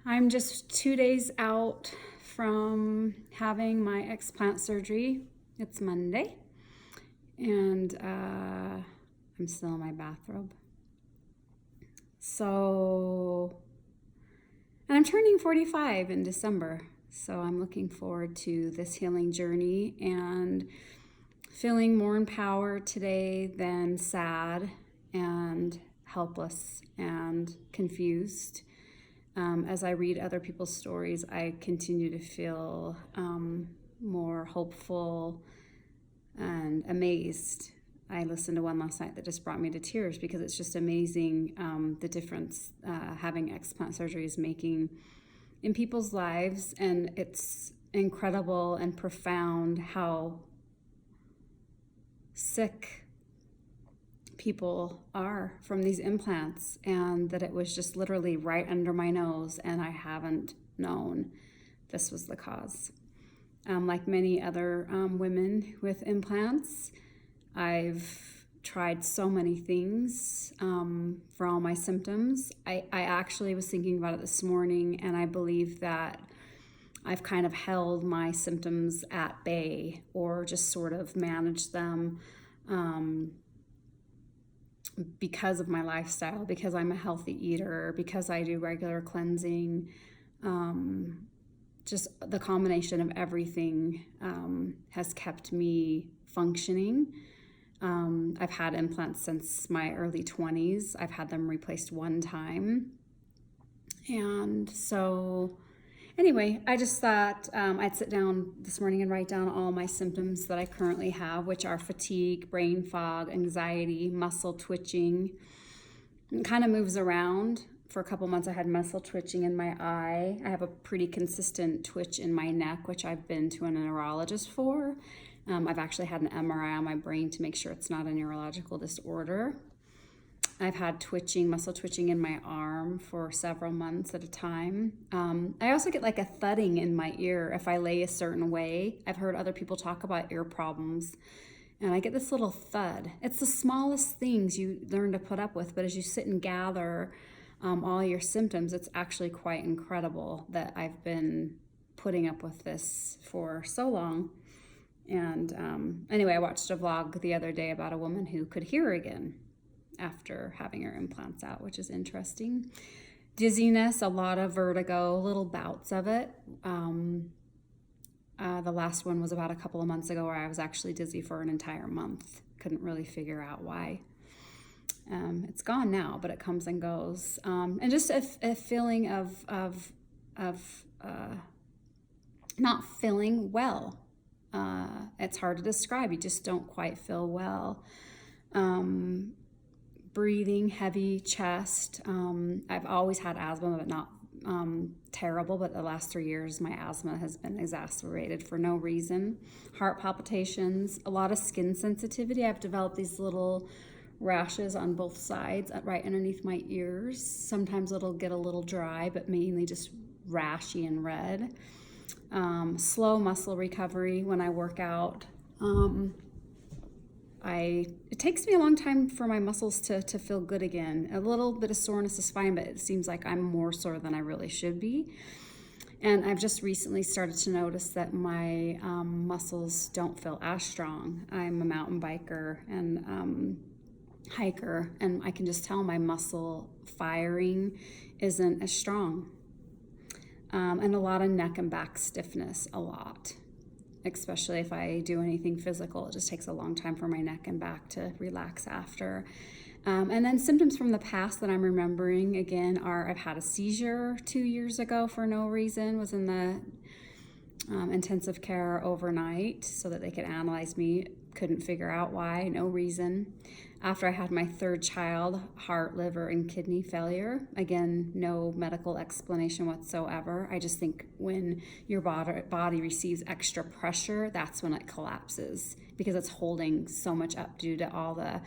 I'm just 2 days out from having my explant surgery. It's Monday, and I'm still in my bathrobe. And I'm turning 45 in December, so I'm looking forward to this healing journey and feeling more empowered today than sad and helpless and confused. As I read other people's stories, I continue to feel more hopeful and amazed. I listened to one last night that just brought me to tears because it's just amazing the difference having explant surgery is making in people's lives. And it's incredible and profound how sick people are from these implants, and that it was just literally right under my nose and I haven't known this was the cause. Like many other women with implants, I've tried so many things for all my symptoms. I actually was thinking about it this morning, and I believe that I've kind of held my symptoms at bay or just sort of managed them because of my lifestyle, because I'm a healthy eater, because I do regular cleansing. Just the combination of everything has kept me functioning. I've had implants since my early 20s. I've had them replaced one time. And so anyway, I just thought I'd sit down this morning and write down all my symptoms that I currently have, which are fatigue, brain fog, anxiety, muscle twitching. It kind of moves around. For a couple months, I had muscle twitching in my eye. I have a pretty consistent twitch in my neck, which I've been to a neurologist for. I've actually had an MRI on my brain to make sure it's not a neurological disorder. I've had muscle twitching in my arm for several months at a time. I also get like a thudding in my ear if I lay a certain way. I've heard other people talk about ear problems, and I get this little thud. It's the smallest things you learn to put up with, but as you sit and gather all your symptoms, it's actually quite incredible that I've been putting up with this for so long. And anyway, I watched a vlog the other day about a woman who could hear again after having her implants out, which is interesting. Dizziness, a lot of vertigo, little bouts of it. The last one was about a couple of months ago where I was actually dizzy for an entire month. Couldn't really figure out why. It's gone now, but it comes and goes. And just a feeling of not feeling well. It's hard to describe. You just don't quite feel well. Breathing, heavy chest. I've always had asthma, but not terrible. But the last 3 years, my asthma has been exacerbated for no reason. Heart palpitations, a lot of skin sensitivity. I've developed these little rashes on both sides, right underneath my ears. Sometimes it'll get a little dry, but mainly just rashy and red. Slow muscle recovery when I work out. It takes me a long time for my muscles to feel good again. A little bit of soreness is fine, but it seems like I'm more sore than I really should be. And I've just recently started to notice that my muscles don't feel as strong. I'm a mountain biker and hiker, and I can just tell my muscle firing isn't as strong. And a lot of neck and back stiffness, a lot. Especially if I do anything physical, it just takes a long time for my neck and back to relax after. And then symptoms from the past that I'm remembering again are I've had a seizure 2 years ago for no reason, was in the intensive care overnight so that they could analyze me. Couldn't figure out why, no reason. After I had my third child, heart, liver, and kidney failure. Again, no medical explanation whatsoever. I just think when your body receives extra pressure, that's when it collapses because it's holding so much up due to all the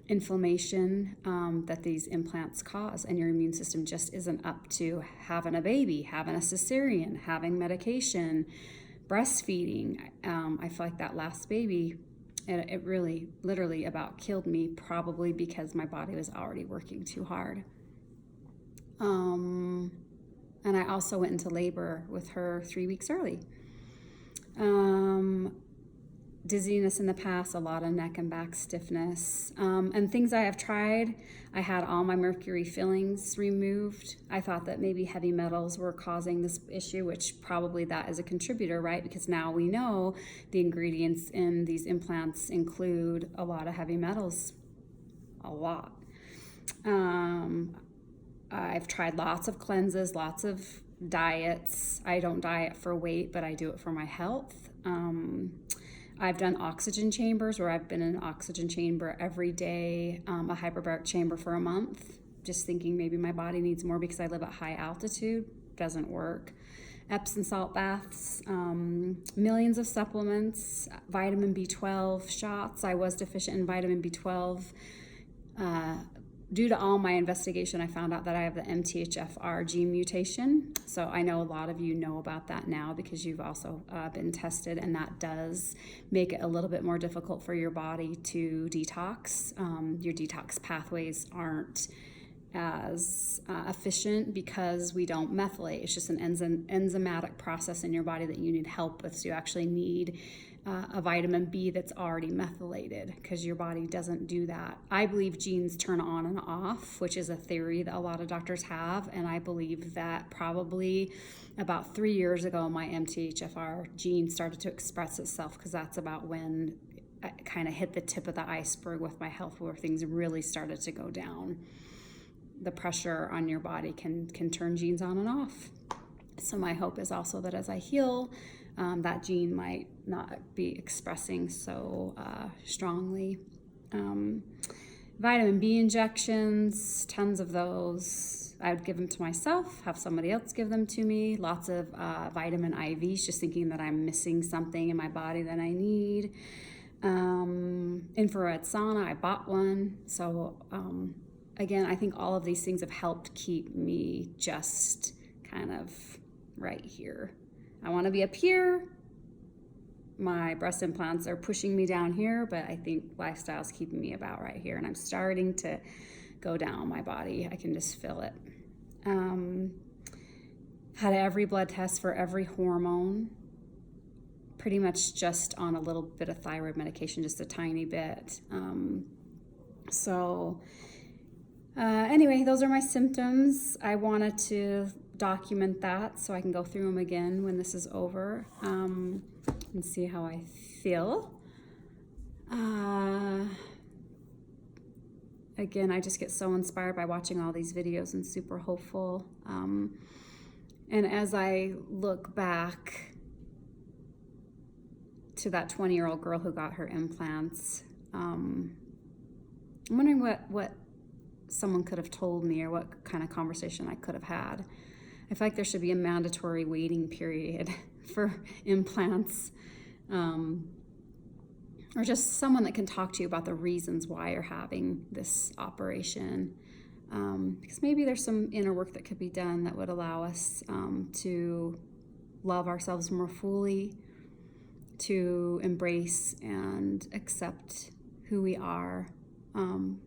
inflammation that these implants cause, and your immune system just isn't up to having a baby, having a cesarean, having medication, breastfeeding. I feel like that last baby, it really literally about killed me, probably because my body was already working too hard. And I also went into labor with her 3 weeks early. Dizziness in the past, a lot of neck and back stiffness, and things I have tried. I had all my mercury fillings removed. I thought that maybe heavy metals were causing this issue, which probably that is a contributor, right? Because now we know the ingredients in these implants include a lot of heavy metals, a lot. I've tried lots of cleanses, lots of diets. I don't diet for weight, but I do it for my health. I've done oxygen chambers, where I've been in an oxygen chamber every day, a hyperbaric chamber for a month, just thinking maybe my body needs more because I live at high altitude. Doesn't work. Epsom salt baths, millions of supplements, vitamin B12 shots. I was deficient in vitamin B12. Due to all my investigation, I found out that I have the MTHFR gene mutation. So I know a lot of you know about that now because you've also been tested, and that does make it a little bit more difficult for your body to detox. Your detox pathways aren't as efficient because we don't methylate. It's just an enzymatic process in your body that you need help with. So you actually need a vitamin B that's already methylated because your body doesn't do that. I believe genes turn on and off, which is a theory that a lot of doctors have, and I believe that probably about 3 years ago my MTHFR gene started to express itself, because that's about when I kind of hit the tip of the iceberg with my health, where things really started to go down. The pressure on your body can turn genes on and off. So my hope is also that as I heal, that gene might not be expressing so strongly. Vitamin B injections, tons of those. I would give them to myself, have somebody else give them to me. Lots of vitamin IVs, just thinking that I'm missing something in my body that I need. Infrared sauna, I bought one. So again, I think all of these things have helped keep me just kind of right here. I want to be up here. My breast implants are pushing me down here, but I think lifestyle is keeping me about right here, and I'm starting to go down my body. I can just feel it. Had every blood test for every hormone, pretty much just on a little bit of thyroid medication, just a tiny bit. Anyway, those are my symptoms. I wanted to document that so I can go through them again when this is over, and see how I feel. Again, I just get so inspired by watching all these videos and super hopeful. And as I look back to that 20-year-old girl who got her implants, I'm wondering what someone could have told me, or what kind of conversation I could have had. I feel like there should be a mandatory waiting period for implants, or just someone that can talk to you about the reasons why you're having this operation. Because maybe there's some inner work that could be done that would allow us to love ourselves more fully, to embrace and accept who we are from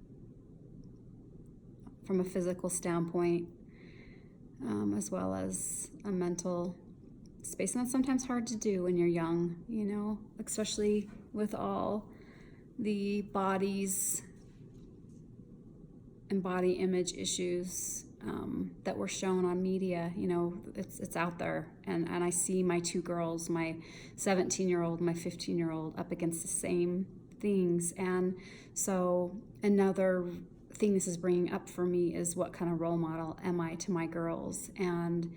a physical standpoint, as well as a mental space. And that's sometimes hard to do when you're young, you know, especially with all the bodies and body image issues that were shown on media. You know, it's out there, and I see my two girls, my 17-year-old, my 15-year-old, up against the same things. And so another thing this is bringing up for me is, what kind of role model am I to my girls? And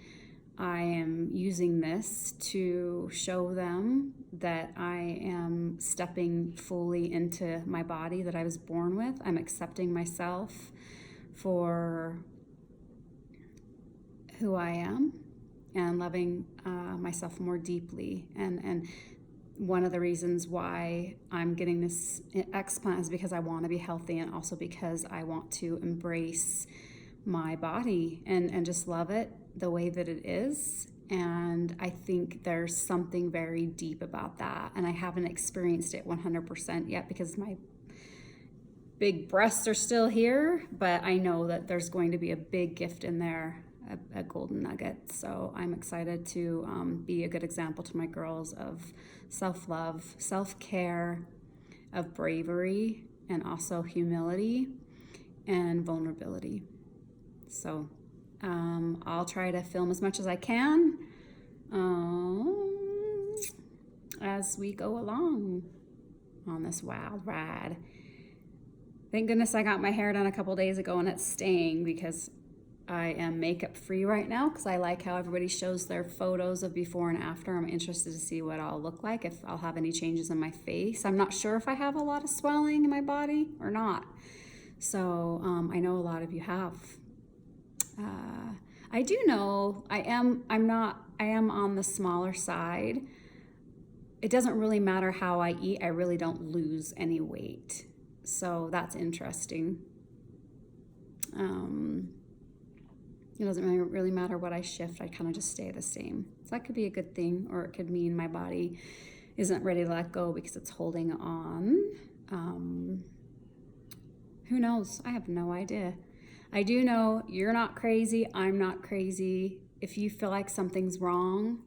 I am using this to show them that I am stepping fully into my body that I was born with. I'm accepting myself for who I am and loving myself more deeply. And one of the reasons why I'm getting this explant is because I want to be healthy, and also because I want to embrace my body and just love it the way that it is. And I think there's something very deep about that, and I haven't experienced it 100% yet because my big breasts are still here, but I know that there's going to be a big gift in there a golden nugget. So I'm excited to be a good example to my girls of self-love, self-care, of bravery, and also humility and vulnerability. So I'll try to film as much as I can as we go along on this wild ride. Thank goodness I got my hair done a couple days ago and it's staying, because I am makeup free right now, because I like how everybody shows their photos of before and after. I'm interested to see what I'll look like, if I'll have any changes in my face. I'm not sure if I have a lot of swelling in my body or not. So I know a lot of you have. I do know I am on the smaller side. It doesn't really matter how I eat. I really don't lose any weight. So that's interesting. It doesn't really matter what I shift. I kind of just stay the same. So that could be a good thing, or it could mean my body isn't ready to let go because it's holding on. Who knows? I have no idea. I do know you're not crazy. I'm not crazy. If you feel like something's wrong,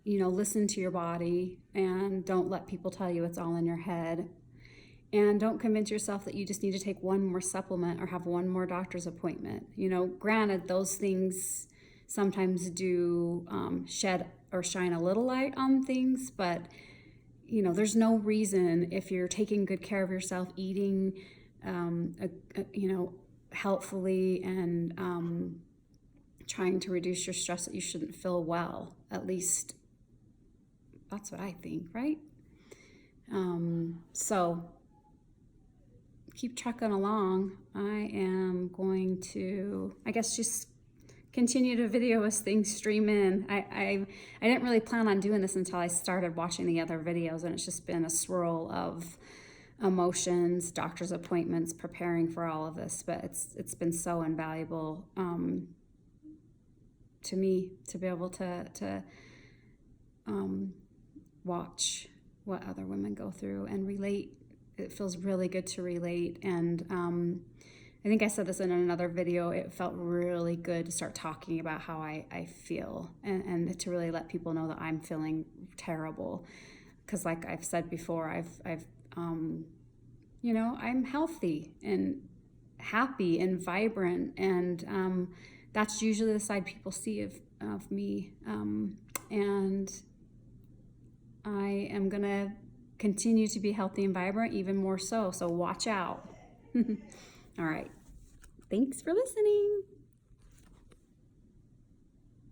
listen to your body and don't let people tell you it's all in your head. And don't convince yourself that you just need to take one more supplement or have one more doctor's appointment. Granted, those things sometimes do shed or shine a little light on things, but there's no reason, if you're taking good care of yourself, eating helpfully and trying to reduce your stress, that you shouldn't feel well. At least that's what I think, right? So keep trucking along. I am going to, I guess, just continue to video as things stream in. I didn't really plan on doing this until I started watching the other videos, and it's just been a swirl of emotions, doctor's appointments, preparing for all of this. But it's been so invaluable to me to be able to watch what other women go through and relate. It feels really good to relate. And I think I said this in another video, it felt really good to start talking about how I feel, and to really let people know that I'm feeling terrible. Because like I've said before, I'm healthy and happy and vibrant, and that's usually the side people see of me. And I am gonna continue to be healthy and vibrant, even more so watch out. All right, thanks for listening.